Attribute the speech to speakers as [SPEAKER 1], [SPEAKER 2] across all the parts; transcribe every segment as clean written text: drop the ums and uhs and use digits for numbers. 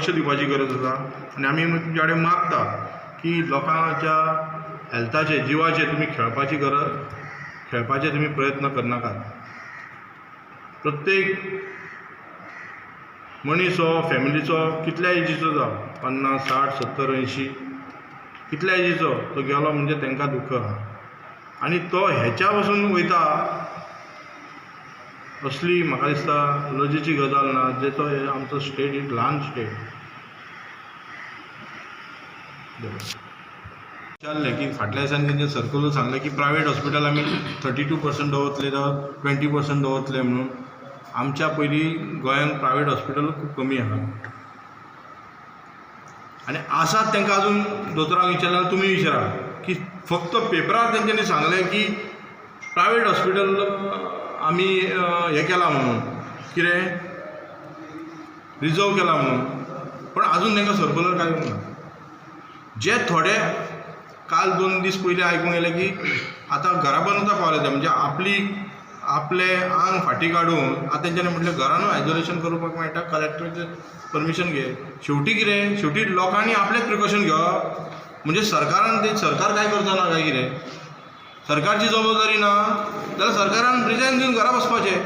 [SPEAKER 1] लक्ष दिवपाची गरज आसा आनी आमी तुमचे कडेन मागता की लोकांच्या हेल्थाचे जिवाचे तुमी खेळपाचे तुमी प्रयत्न करनाकात. प्रत्येक मनीस हो फॅमिलीचो कितल्या एजीचो जावं 50, 60, 70, 80 कितल्या एजीचो तो गेलो म्हणजे तांकां दुख्ख आहा आनी तो हेच्या पासून वयता असली म्हाका दिसता लजेची गजाल ना. जेचो आमचो स्टेट एक ल्हान स्टेट विचारलें की फाटल्या दिसांनी तेंचे सर्कुलर सांगलें की प्रायवेट हॉस्पिटल आमी 32% दवरतले जावं 20% दवरतले म्हणून. आमच्या पयलीं गोंयांत प्रायवेट हॉस्पिटल खूब कमी आहा आनी आसात तांकां अजून दोतोरांक विचारल्यार तुमी विचारा की फक्त पेपरार तेंच्यांनी सांगलें की प्रायवेट हॉस्पिटल आमी हें केलां म्हणून कितें रिजर्व केलां म्हणून, पण अजून तांकां सर्कुलर कांय येवंक ना. जे थोडे काल 2 दीस पयलीं आयकूंक येलें की आतां घरा बांदूंक पावले ते म्हणजे आपले आंग फाटीं काडून आतां तेंच्यांनी म्हटलें घरानूच आयसोलेशन करपाक मेळटा, कलेक्टराचें परमिशन घे. शेवटी कितें शेवटी लोकांनी आपलेच प्रिकॉशन घेवप म्हणजे सरकार कांय करचो ना काय कितें? सरकारची जबाबदारी ना जाल्यार सरकारान रिजायन दिवन घरा बसपाचें.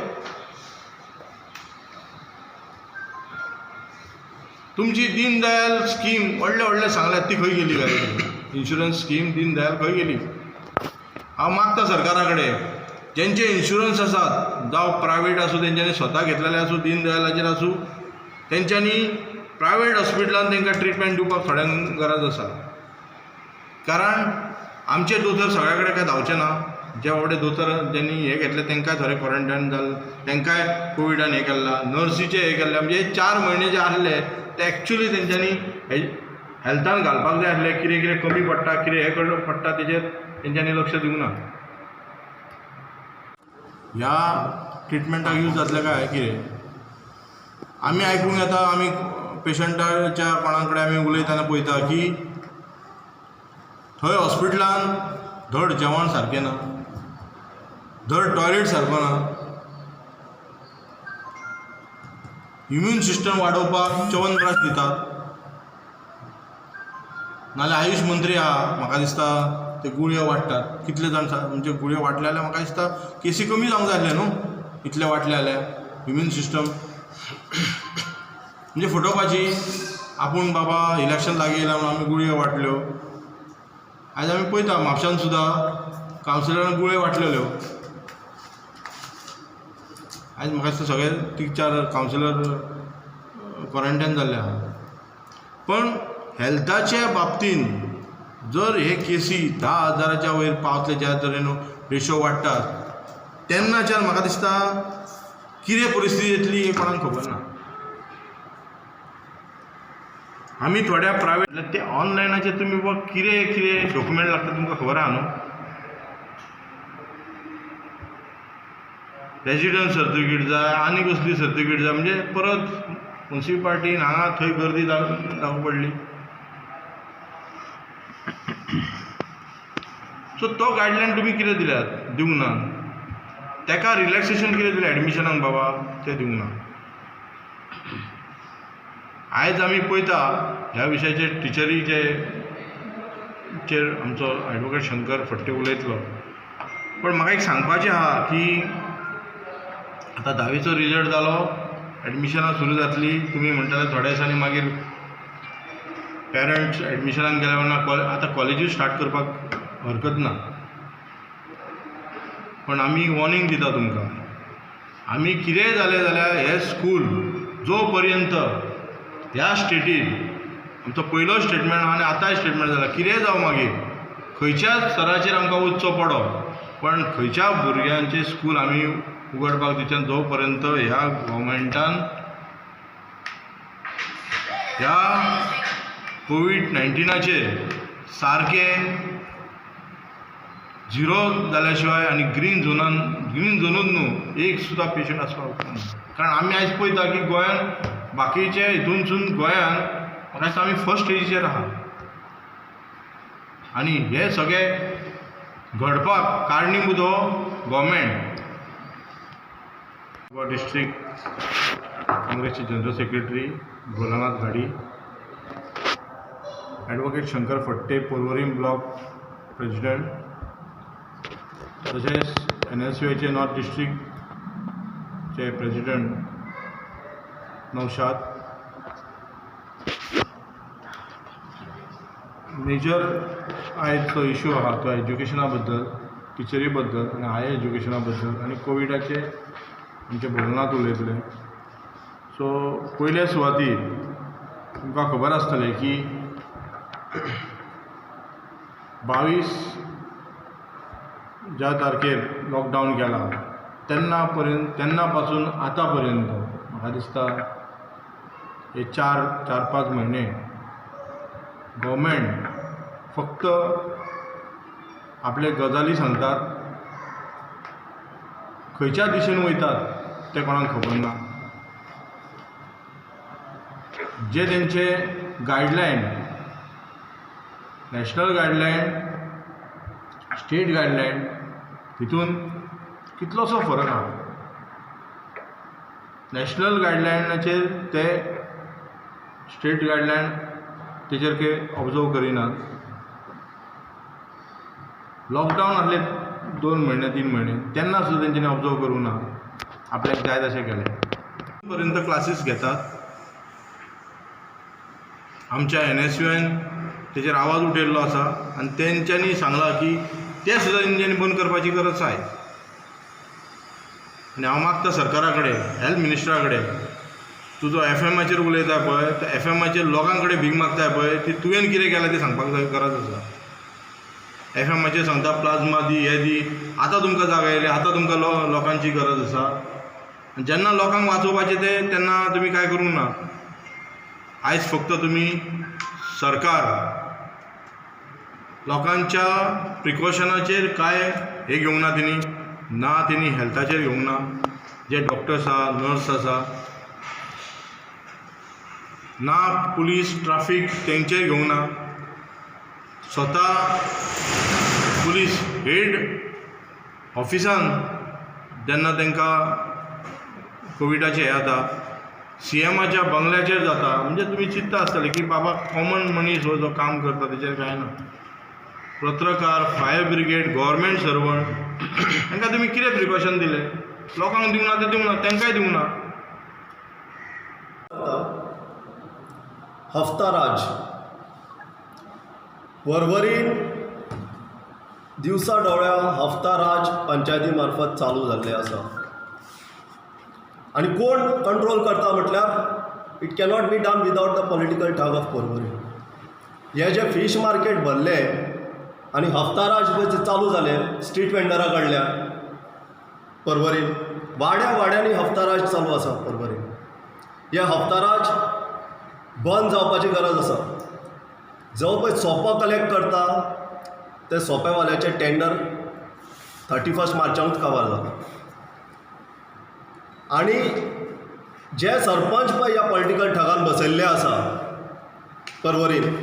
[SPEAKER 1] तुमची दीन दयाल स्कीम व्हडले सांगल्यात ती खंय गेली काय? इन्शुरन्स स्कीम दीन दयाल खंय गेली? हांव मागता सरकारा कडेन जेंचे इन्शुरन्स आसात जावं प्रायवेट आसूं तेंच्यांनी स्वता घेतलेले आसूं दीन दयालाचेर आसूं तेंच्यांनी प्रायवेट हॉस्पिटलान तांकां ट्रिटमेंट दिवपाक थोड्यांक गरज आसा. कारण आमचे दोतोर सगळ्या कडेन काय धांवचे ना. जे व्हडे दोतोर ज्यांनी हें घेतलें तांकांय थोडे क्वॉरंटायन जाल्ले, तांकांय कोविडान हें केलां, नर्सीचे हें केल्लें म्हणजे 4 म्हयने जे आहले ते एक्चुली तेंच्यांनी हेल्थान घालपाक जाय आसलें. कितें कितें कमी पडटा कितें हें करप पडटा तेजेर तेंच्यांनी लक्ष दिवंक ना. ह्या ट्रिटमेंटाक यूज जातलें काय कितें आमी आयकूंक येता. आमी पेशंटाच्या कोणा कडेन आमी उलयतना पळयता की थंय हॉस्पिटलान धड जेवण सारकें ना, धड टॉयलेट सारको ना, इम्यून सिस्टम वाडोवपाक च्यवनप्राश दितात. नाल्यार आयुश मंत्री आहा म्हाका दिसता ते गुळयो वाडटात. कितले जाण म्हणजे गुळयो वाटले जाल्यार म्हाका दिसता केसी कमी जावंक जाय आसले न्हू. इतले वाटले जाल्यार इम्यून सिस्टम म्हणजे फटोवपाची. आपूण बाबा इलेक्शन लागीं येयलां म्हणून आमी गुळयो वाटल्यो. आयज आमी पळयता म्हापशान सुद्दां कावन्सिलरान गुळयो वाटलेल्यो. आयज म्हाका दिसता सगळे 3-4 कावन्सिलर क्वॉरंटायन जाल्ले आहा. पण हेल्थाच्या बाबतीन जर हे केसी 10,000च्या वयर पावतले ज्या तरेन रेशो वाडटात तेन्नाच्यान म्हाका दिसता कितें परिस्थिती येतली हें कोणाक खबर ना. आमी थोड्या प्रायवेट ते ऑनलायनाचेर तुमी कितें डॉक्युमेंट लागता तुमकां खबर आहा न्हू. रेजिडंट सर्टिफिकेट जाय आनी कसली सर्टिफिकेट जाय म्हणजे परत म्युन्सिपाल्टीन हांगा थंय गर्दी जावंक पडली. सो तो गायडलायन तुमी कितें दिल्यात दिवंक ना. ताका रिलॅक्सेशन कितें दिलें एडमिशनाक बाबा तें दिवंक ना. आयज आमी पळयता ह्या विशयाचेर टिचरीचेर आमचो एडवोकेट शंकर फडते उलयतलो. पण म्हाका एक सांगपाचें आहा की आतां 10वीचो रिजल्ट जालो, एडमिशनां सुरू जातली. तुमी म्हणटाले थोड्या दिसांनी मागीर पेरंट्स एडमिशनाक गेल्या म्हणून आतां कॉलेजीस स्टार्ट करपाक हरकत ना. पण आमी वॉर्निंग दिता तुमकां. आमी कितेंय जालें जाल्यार हे स्कूल जो पर्यंत ह्या स्टेटीन आमचो पयलो स्टेटमेंट आहा आनी आतांय स्टेटमेंट जाला कितेंय जावं मागीर खंयच्या स्तराचेर आमकां वचचो पडो पण खंयच्या भुरग्यांचे स्कूल आमी उगडपाक दिवचे जो पर्यंत ह्या गव्हर्मेंटान ह्या कोविड-19चेर सारकें 0 जाल्या शिवाय आनी ग्रीन झोनूच न्हू एक सुद्दां पेशंट आसपाक उपकारना. कारण आमी आयज पळयता की गोंयांत बाकीचे हितूनसून गोंयांत म्हाका दिसता आमी फर्स्ट स्टेजीचेर आहा. आनी हे सगळें घडपाक कारणीभूत हो गव्हर्मेंट. गोवा डिस्ट्रिक्ट काँग्रेसचे जनरल सेक्रेटरी भोलानाथ घाडी, ॲडव्होकेट शंकर फट्टे पर्वरी ब्लॉक प्रेसिडेंट, तसेच NSUIचे नॉर्थ डिस्ट्रिक्टचे प्रेसिडेंट नौशाद. मेजर आयज जो इश्यू आहा तो एज्युकेशना बद्दल, टिचरी बद्दल आनी हायर एज्युकेशना बद्दल आनी कोविडाचे आमचे भोलनाथ उलयतले. सो पयल्या सुवातीर तुमकां खबर आसतलें की 22 ज्या तारखेर लॉकडावन केला तेन्ना पासून आतां पर्यंत म्हाका दिसता हे 4-5 म्हयने गव्हर्मेंट फक्त आपले गजाली सांगतात, खंयच्या दिशेन वयतात तें कोणाक खबर ना. जे तेंचे guideline, national guideline, state guideline, तितून कितलोसो फरक आहा. नॅशनल गायडलायनाचेर ते स्टेट गायडलायन तेचेर काही ऑब्जर्व करिनात. लॉकडावन आसले 2 महिने 3 महिने तेन्ना सुद्दां तेंच्यांनी ऑब्जर्व करूंक ना. आपल्याक जाय तशें केलें. पर्यंत क्लासीस घेतात. आमच्या NSUIन तेचेर आवाज उठयल्लो आसा आनी तेंच्यांनी सांगलां की ते सुद्दां तेंच्यांनी बंद करपाची गरज आसा. आनी हांव मागता सरकारा कडेन, हेल्थ मिनिस्टरा कडेन, तूं जो FMचेर उलयता पळय त्या FMचेर लोकां कडेन भीक मागताय पळय ती तुवें कितें केलां तें सांगपाक गरज आसा. FMचेर सांगता प्लाज्मा दी, हे दी, आतां तुमकां जाग येयली, आतां तुमकां लोकांची गरज आसा. जेन्ना लोकांक वाचोवपाचें तेन्ना तुमी कांय करूंक ना. आयज फक्त तुमी सरकार लोकांच्या प्रिकॉशनाचेर काय हे घेवंक ना. तेणी हेल्थाचेर घेवंक ना. जे डॉक्टर्स आसा, नर्स आसा, ना पुलीस ट्राफीक तेंचेर घेवंक ना. स्वता पुलीस हेड ऑफिसान जेन्ना तांकां कोविडाचें हें जाता CMच्या बंगल्याचेर जाता, म्हणजे तुमी चिंतता आसतले की बाबा कॉमन मनीस हो जो काम करता तेचेर कांय ना. पत्रकार, फायर ब्रिगेड, गव्हर्मेंट सर्वंट तांकां तुमी कितें प्रिकॉशन दिले? लोकांक दिवंक ना ते दिवंक ना, तांकांय दिवंक ना.
[SPEAKER 2] हफ्ताराज परवरीन दिवसा डोळ्या हफ्ताराज पंचायती मार्फत चालू जाल्ले आसा. आनी कोण कंट्रोल करता म्हटल्यार it cannot be done without the political tug of Porvorim. हे जे फीश मार्केट भरले आनी हफ्ताराज जे चालू जाले स्ट्रीट वेंडरा कडल्यान परवरीन वाड्यांनी हफ्ताराज चालू आसा परवरीन. हे हफ्ताराज बंद जावपाची गरज आसा. जो पळय सोपो कलेक्ट करता ते सोंपेवाल्याचे टेंडर 31 मार्चानूच कवर जाता. आनी जे सरपंच पळय ह्या पॉलिटिकल ठगान बसयल्ले आसा परवरीन,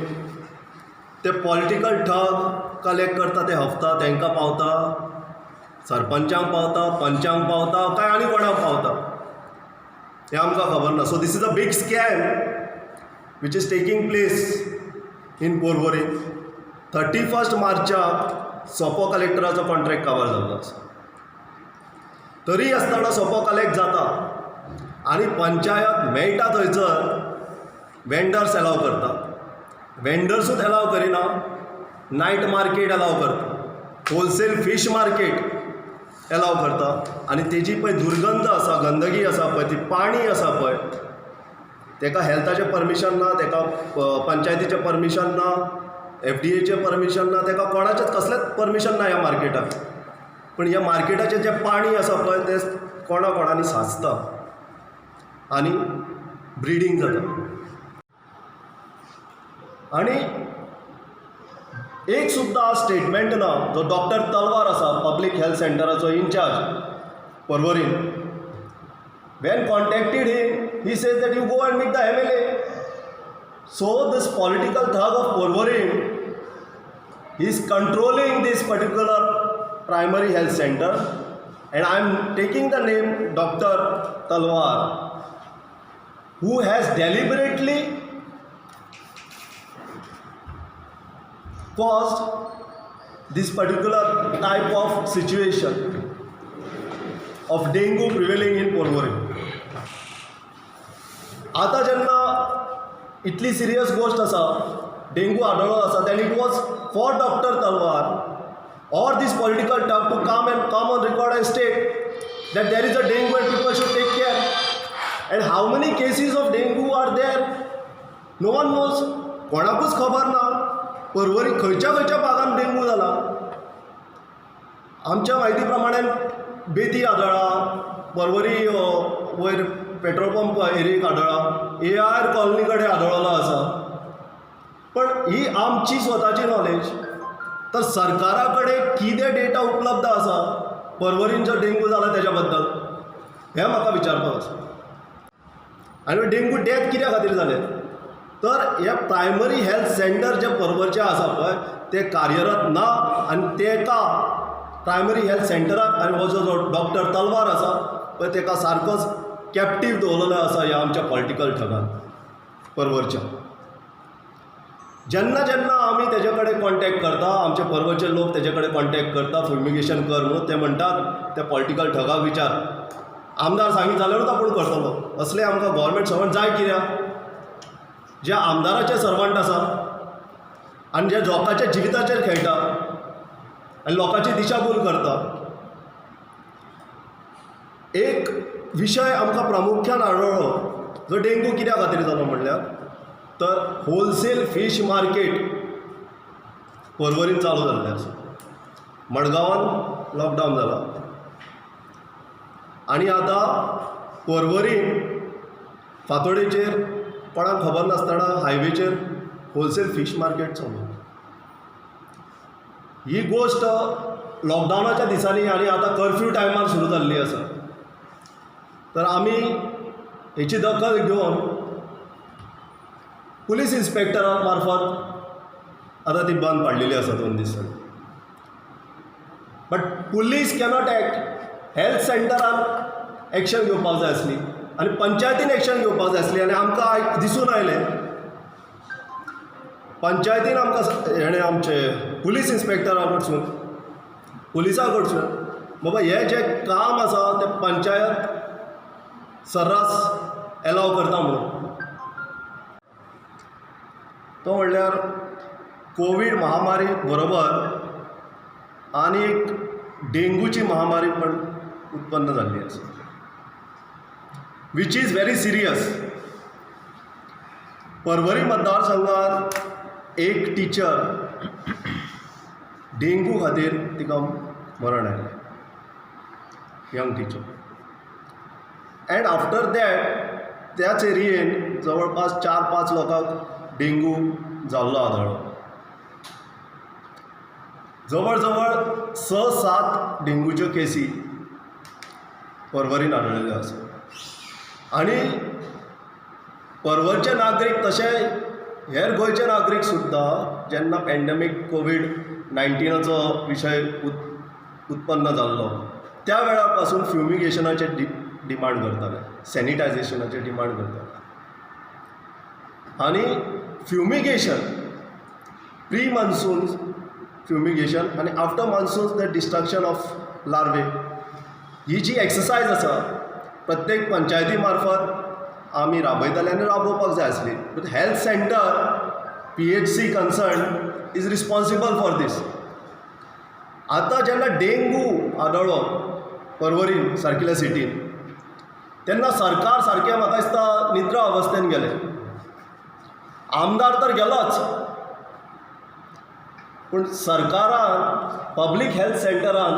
[SPEAKER 2] ते पॉलिटिकल ठग कलेक्ट करता ते हफ्ता तांकां पावता, सरपंचांक पावता, पंचांक पावता, काय आनी कोणाक पावता हें आमकां खबर ना. So this is a big scam which is taking place in Porvorim. 31 मार्चाक सोपो कलेक्टराचो कॉन्ट्रॅक्ट कवर जाल्लो आसा. तरी आसतना सोपो कलेक्ट जाता आनी पंचायत मेळटा थंयसर वेंडर्स एलाव करता. वेंडर्सूच एलाव करिना, नायट मार्केट एलाव करता, होलसेल फीश मार्केट एलाव करता. आनी तेजी पळय दुर्गंध आसा, गंदगी आसा पळय, ती पाणी आसा पळय, तेका हेल्थाचें परमिशन ना, तेका पंचायतीचें परमिशन ना, FDAचें परमिशन ना, तेका कोणाचेंच कसलेंच परमिशन ना ह्या मार्केटाक. पण ह्या मार्केटाचें जें पाणी आसा पळय तें कोणानी साचता आनी ब्रिडींग जाता. आनी एक सुद्दां स्टेटमेंट ना जो डॉक्टर तलवार आसा पब्लीक हेल्थ सेंटराचो इंचार्ज परवरीन. When contacted him, he says that you go and meet the MLA. So this political thug of Porvorim is controlling this particular primary health center and I am taking the name Dr. Talwar, who has deliberately caused this particular type of situation of dengue prevailing in Porvorim. आता जेन्ना इतली serious गोष्ट आसा, dengue आढळ्ळो आसा, then it was for Dr. Talwar or this political talk to come on record and state that there is a dengue and people should take care. And how many cases of dengue are there? No one knows. कोणाकूच खबर ना. पर्वरी खंयच्या खंयच्या भागांत dengue जाला. आमच्या म्हायती प्रमाणे बेती आढळ्ळा, पर्वरी वयर पेट्रोल पंप एरियेक आढळ्ळा, AR कॉलनी कडेन आढळ्ळो आसा. पण ही आमची स्वताची नॉलेज. तर सरकारा कडेन कितें डेटा उपलब्ध आसा पर्वरीन जो डेंगू जाला तेज्या बद्दल, हें म्हाका विचारपाक आसा. आनी डेंगू डेथ कित्या खातीर जालें, तर हे प्रायमरी हेल्थ सेंटर जे पर्वरचे आसा पळय ते कार्यरत ना. आनी तेका प्रायमरी हेल्थ सेंटराक आनी हो जो डॉक्टर तलवार आसा पळय तेका सारकोच कॅप्टीव दवरलेलो आसा ह्या आमच्या पॉलिटिकल ठगान पर्वरच्या. जेन्ना जेन्ना आमी तेजे कडेन कॉन्टॅक्ट करता, आमचे पर्वरचे लोक तेजे कडेन कॉन्टॅक्ट करता फ्युमिगेशन कर म्हणून, ते म्हणटात त्या पॉलिटिकल ठगाक विचार, आमदार सांगीत जाल्यारूच आपूण करतलो. असले आमकां गव्हर्मेंट सर्वंट जाय कित्याक? जे आमदाराचे सर्वंट आसा आनी जे लोकांच्या जिविताचेर खेळटा आनी लोकांची दिशाभूल करता. एक विशय आमकां प्रामुख्यान आढळ्ळो जो डेंगू कित्या खातीर जालो म्हणल्यार, तर होलसेल फीश मार्केट पर्वरीन चालू जाल्लें आसा. मडगांवान लॉकडावन जाला आनी आतां पर्वरीन फातोडेचेर कोणाक खबर नासतना हायवेचेर होलसेल फीश मार्केट चालू. ही गोश्ट लॉकडावनाच्या दिसांनी आनी आतां कर्फ्यू टायमार सुरू जाल्ली आसा. तर आमी हेची दखल घेवन पुलीस इन्स्पेक्टरा मार्फत आतां ती बंद पाडलेली आसा 2 दिसांनी. But police cannot act. Health सेंटरान एक्शन घेवपाक जाय आसली आनी पंचायतीन एक्शन घेवपाक जाय आसली. आनी आमकां दिसून आयलें पंचायतीन आमकां हेणें आमचे पुलीस इन्स्पेक्टरा कडसून पुलिसा कडसून बाबा हें जें काम आसा तें पंचायत सर्रास एलाव करता म्हणून. तो म्हणल्यार कोवीड महामारी बरोबर आनी एक डेंगूची महामारी पण उत्पन्न जाल्ली आसा, which is very serious. Porvorim मतदारसंघात एक टिचर डेंगू खातीर तिका मरण आयलें, young teacher. End after that त्याच एरियेन जवळपास 4-5 लोकांक डेंगू जाल्लो आढळ्ळो. जवळ जवळ 6-7 डेंगूच्यो केसी पर्वरीन आढळिल्ल्यो आसा. आनी पर्वरचे नागरीक तशे हेर गोंयचे नागरीक सुद्दां जेन्ना पॅन्डेमीक कोवीड-19चो विशय उत्पन्न जाल्लो त्या वेळा पासून फ्युमिगेशनाचे डिमांड करताले, सॅनिटायझेशनाचे डिमांड करताले. आनी फ्युमिगेशन प्री मान्सून फ्युमिगेशन आनी after monsoon the destruction of larvae ही जी एक्सरसायज आसा प्रत्येक पंचायती मार्फत आमी राबयताले आनी राबोवपाक जाय आसली. But health centre PHC concern is responsible for this. आतां जेन्ना डेंगू आढळ्ळो पर्वरीन सारकिल्ल्या सिटीन तेन्ना सरकार सारकें म्हाका दिसता निद्रा अवस्थेन गेलें. आमदार तर गेलोच, पूण सरकारान पब्लीक हेल्थ सेंटरान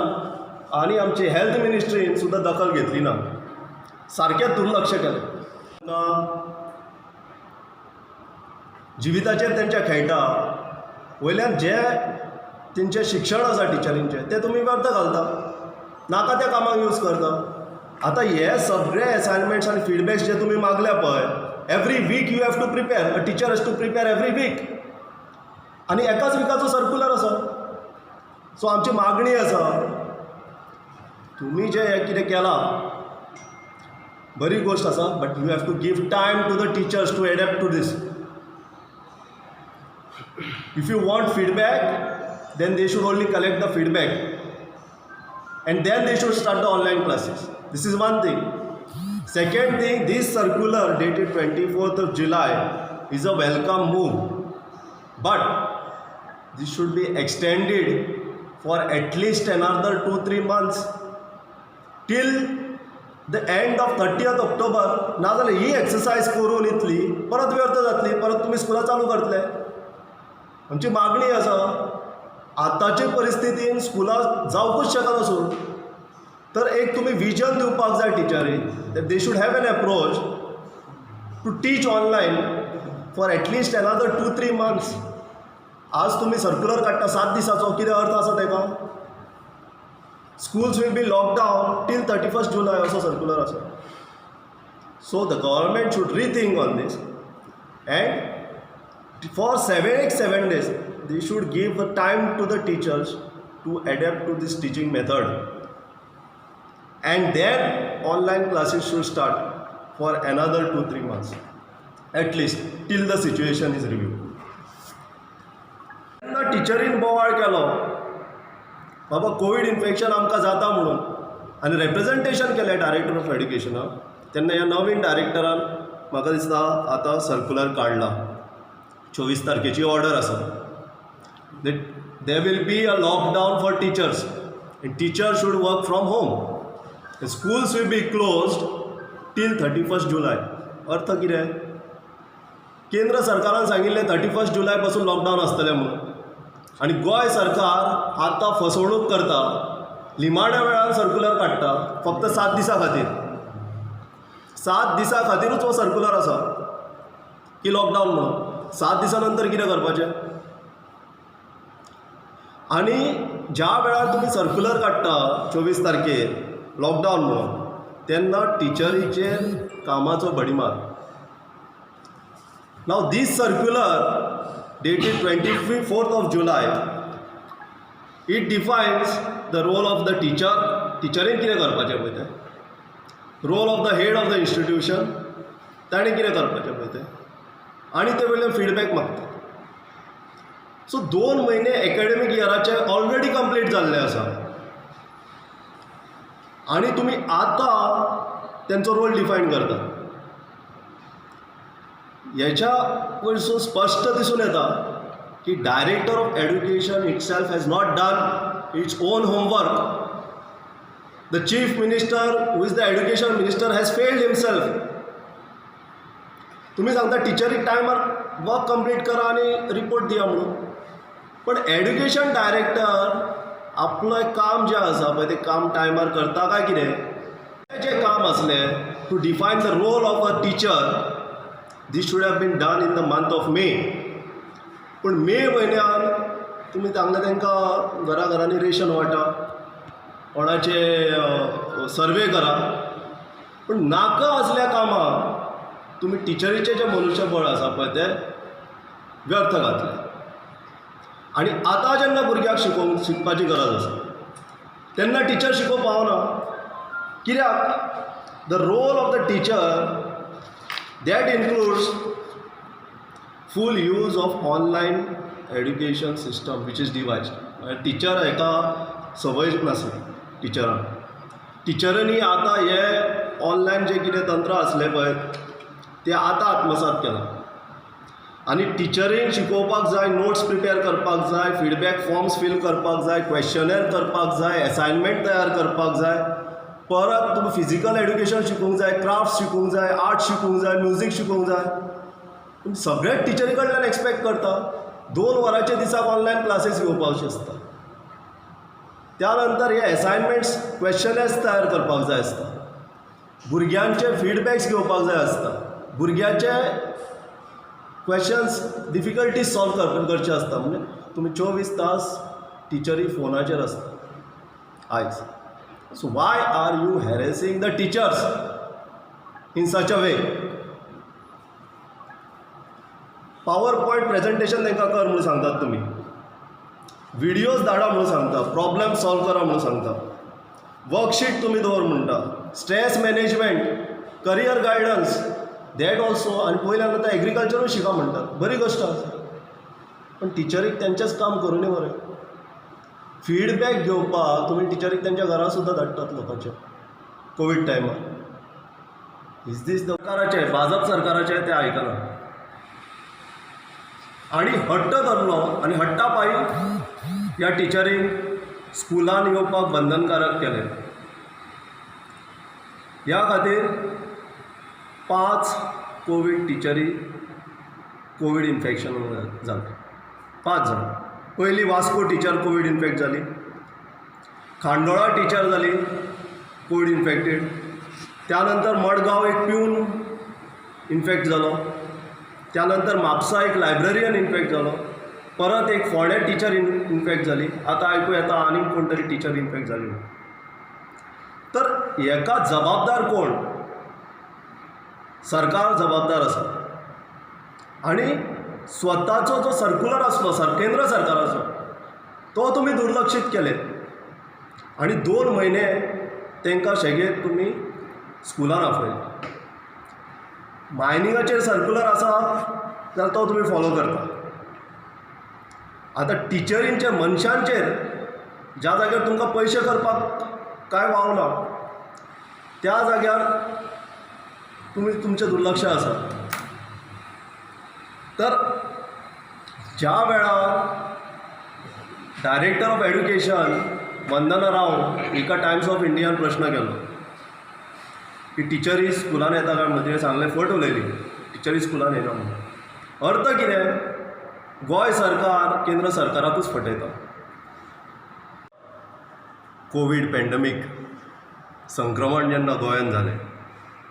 [SPEAKER 2] आनी आमची हेल्थ मिनिस्ट्रीन सुद्दां दखल घेतली ना, सारकें दुर्लक्ष केलें. जिविताचेर तेंच्या खेळटा वयल्यान जे तेंचें शिक्षण आसा टिचरींचें तें तुमी व्यर्थ घालता, नाका त्या कामाक यूज करता. आतां हे सगळे असायनमेंट्स आनी फिडबॅक्स जे तुमी मागल्या पळय, every week you have to prepare, a teacher has to prepare every week. आनी एकाच विकाचो सर्क्युलर आसा. सो आमची मागणी आसा तुम्ही जे हे कितें केलां बरी गोष्ट आसा, but you have to give time to the teachers to adapt to this. If you want feedback, then they should only collect the feedback and then they should start the online classes. This is one thing. Second thing, this circular dated 24th of July is a welcome move, but this should be extended for at least another 2-3 months till the end of 30th October. नाजाल्यार ही exercise करून इतली परत व्यर्थ जातली, परत तुम्ही स्कुलां चालू करतले. आमची मागणी आसा, आतांचे परिस्थितीन स्कुलां जावपूच शकना सोड. तर एक तुम्ही विजन दिवपाक जाय टिचरीक, that they should have an approach to teach online for at least another 2-3 months. आज तुम्ही सर्क्युलर काडटा 7 दिसाचो, कितें अर्थ आसा तेका? Schools will be lockdown till 31st July असो सर्क्युलर आसा. So the government should rethink on this and for 7 days they should give the time to the teachers to adapt to this teaching method, and then online classes should start for another 2-3 months at least till the situation is reviewed. तेन्ना टिचरीन बोवाळ केलो बाबा Covid infection आमकां जाता म्हणून, आनी representation केलें डायरेक्टर ऑफ एड्युकेशनाक. तेन्ना ह्या नवीन डायरेक्टरान म्हाका दिसता आतां सर्क्युलर काडला. 24 तारखेची ऑर्डर आसा. There will be a lockdown for teachers and teachers should work from home. Schools will be closed till 31st July. अर्थ कितें? केंद्र सरकारान सांगिल्लें 31st July पासून लॉकडावन आसतलें म्हणून, आनी गोंय सरकार आतां फसवणूक करता, लिमाण्या वेळार सर्क्युलर काडटा फक्त 7 दिसां खातीर. 7 दिसां खातीरूच हो सर्क्युलर आसा की लॉकडावन म्हणून. 7 दिसां नंतर कितें करपाचें? आनी ज्या वेळार तुम्ही सर्क्युलर काडटा 24 तारखेर लॉकडावन म्हणून, तेन्ना टिचरीचेर कामाचो भडीमार. Now this circular dated 24th of July, it defines the role of the teacher. टिचरीन कितें करपाचें पळय तें, role of the head of the institution, ताणें कितें करपाचें पळय तें, आनी ते वयल्यान फीडबॅक मागतात. सो 2 म्हयने एकाडेमीक इयराचे ऑलरेडी कंप्लीट जाल्ले आसा, आनी तुमी आतां तेंचो रोल डिफायन करता. हेच्या वयरसून स्पश्ट दिसून येता की director of education itself has not done its own homework. The chief minister who is the education minister has failed himself. तुम्ही सांगता टिचरीक टायमार वर्क कंप्लीट करा आणि रिपोर्ट दिया म्हणून, पण एड्युकेशन डायरेक्टर आपलं काम जे आसा पळय ते काम टायमार करता काय कितें? जे काम असलें to define the role of a teacher, this should have been done in the month of May. पूण मे म्हयन्यान तुमी सांगलें तांकां घराघरांनी रेशन वाटा, कोणाचे सर्वे करा, पूण नाका असल्या कामां तुम्ही टिचरीचे जे मनुष्यबळ आसा पळय तें व्यर्थ घातलें. आनी आतां जेन्ना भुरग्याक शिकपाची गरज आसा तेन्ना टिचर शिकोवप पावना. कित्याक? The role of the teacher that includes full use of online education system which is devised. Teacher हेका संवय नासली टिचरांक. टिचरांनी आतां हे ऑनलायन जे कितें तंत्र आसलें पळय ते आतां आत्मसात केलां. आनी टिचरींक शिकोवपाक जाय, नोट्स प्रिपेर करपाक जाय, फीडबॅक फॉर्म्स फिल करपाक जाय, क्वेश्चनर करपाक जाय, असायनमेंट तयार करपाक जाय, परत तुम्ही फिजिकल एड्युकेशन शिकूंक जाय, क्राफ्ट शिकूंक जाय, आर्ट शिकूंक जाय, म्युझिक शिकूंक जाय. तुम्ही सगळेच टिचरी कडल्यान एक्सपेक्ट करता 2 वरांच्या दिसाक ऑनलायन क्लासेस घेवपाचे आसता. त्यानंतर हे असायनमेंट्स क्वेश्चनर्स तयार करपाक जाय आसता, भुरग्यांचे फीडबॅक्स घेवपाक जाय आसता, भुरग्याचे क्वेश्चन्स डिफिकल्टीज सॉल्व करचे आसता. म्हणजे तुम्ही 24 तास टिचरी फोनाचेर आसता आयज. So why are you harassing the teachers in such a way? Power point presentation तांकां कर म्हणून सांगतात तुमी, व्हिडियोज धाडा म्हणून सांगता, प्रॉब्लेम सॉल्व करा म्हणून सांगता, वर्कशीट तुमी दवर म्हणटा, stress management, career guidance, that also. आनी पयल्यान आतां एग्रीकल्चरूय शिका म्हणटात, बरी गोश्ट आसा. पण टिचरीक तेंचेंच काम करूं न्ही मरे. फीडबॅक घेवपाक तुमी टिचरीक तेंच्या घरा सुद्दां धाडटात लोकांच्या कोवीड टायमार. इज दीस सरकाराचें, भाजप सरकाराचें तें आयकना. आनी हट्ट धरलो आनी हट्टा पायी ह्या टिचरींक स्कुलान येवपाक बंधनकारक केलें. ह्या खातीर 5 कोवीड टिचरी कोवीड इन्फेक्शन जालें. 5 जाण. पयली वास्को टिचर कोवीड इन्फेक्ट जाली, खांडोळा टिचर जाली कोवीड इन्फेक्टेड, त्यानंतर मडगांव एक प्यून इन्फेक्ट जालो, त्यानंतर म्हापसा एक लायब्ररियन इन्फेक्ट जालो, परत एक फोंड्या टिचर इन्फेक्ट जाली. आतां आयकूं येता आनीक कोण तरी टिचर इन्फेक्ट जाली. तर हेका जबाबदार कोण? सरकार जबाबदार आसा. आनी स्वताचो जो सर्क्युलर आसलो केंद्र सरकाराचो तो तुमी दुर्लक्षीत केले. आनी 2 म्हयने तांकां शेगेत तुमी स्कुलान आपयले. मायनिंगाचेर सर्क्युलर आसा जाल्यार तो तुमी फॉलो करता. आतां टिचरींचे मनशांचेर ज्या जाग्यार तुमकां पयशे करपाक कांय वावना त्या जाग्यार तुमी तुमचें दुर्लक्ष आसा. तर ज्या वेळार डायरेक्टर ऑफ एड्युकेशन वंदना राव एका टायम्स ऑफ इंडियान प्रश्न केलो की टिचरी स्कुलान येता काय म्हणजे सांगलें, फट उलयली टिचरी स्कुलान येना म्हणून. अर्थ कितें? गोंय सरकार केंद्र सरकाराकूच फटयता. कोवीड पॅन्डमीक संक्रमण जेन्ना गोंयांत जालें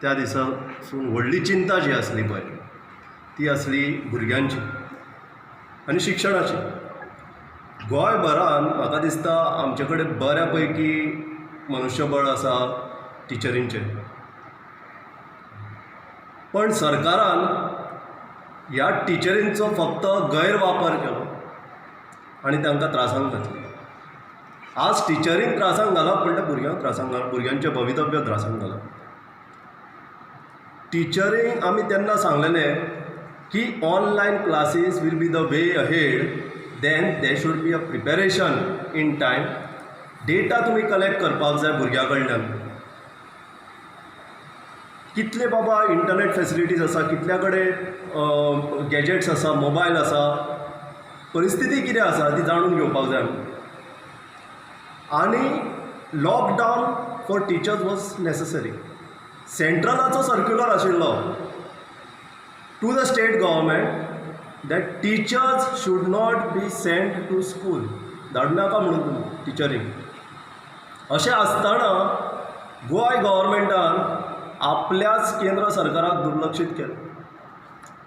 [SPEAKER 2] त्या दिसासून व्हडली चिंता जी आसली पळय ती आसली भुरग्यांची आनी शिक्षणाची. गोंयभरान म्हाका दिसता आमचे कडेन बऱ्या पैकी मनुश्यबळ आसा टिचरींचें. पण सरकारान ह्या टिचरींचो फक्त गैरवापर केलो आनी तांकां त्रासांत घातली. आज टिचरींक त्रासांत घालप म्हणटा भुरग्यांक त्रासांत घालप, भुरग्यांचें भवितव्य त्रासांत घालप. टिचरींक आमी तेन्ना सांगलेलें की online classes will be the way ahead, then they should be a preparation in time. Data तुमी कलेक्ट करपाक जाय भुरग्यां कडल्यान. कितले बाबा इंटरनेट फॅसिलिटीज आसा, कितल्या कडेन गॅजेट्स आसा, मोबायल आसा, परिस्थिती कितें आसा ती जाणून घेवपाक जाय. आनी lockdown for teachers was necessary. सेंट्रलाचो सर्क्युलर आशिल्लो to the state government that teachers should not be sent to school. धाडूं नाका म्हणून तुमी टिचरींक. अशें आसतना गोंय गव्हर्मेंटान आपल्याच केंद्र सरकाराक दुर्लक्षीत केलें.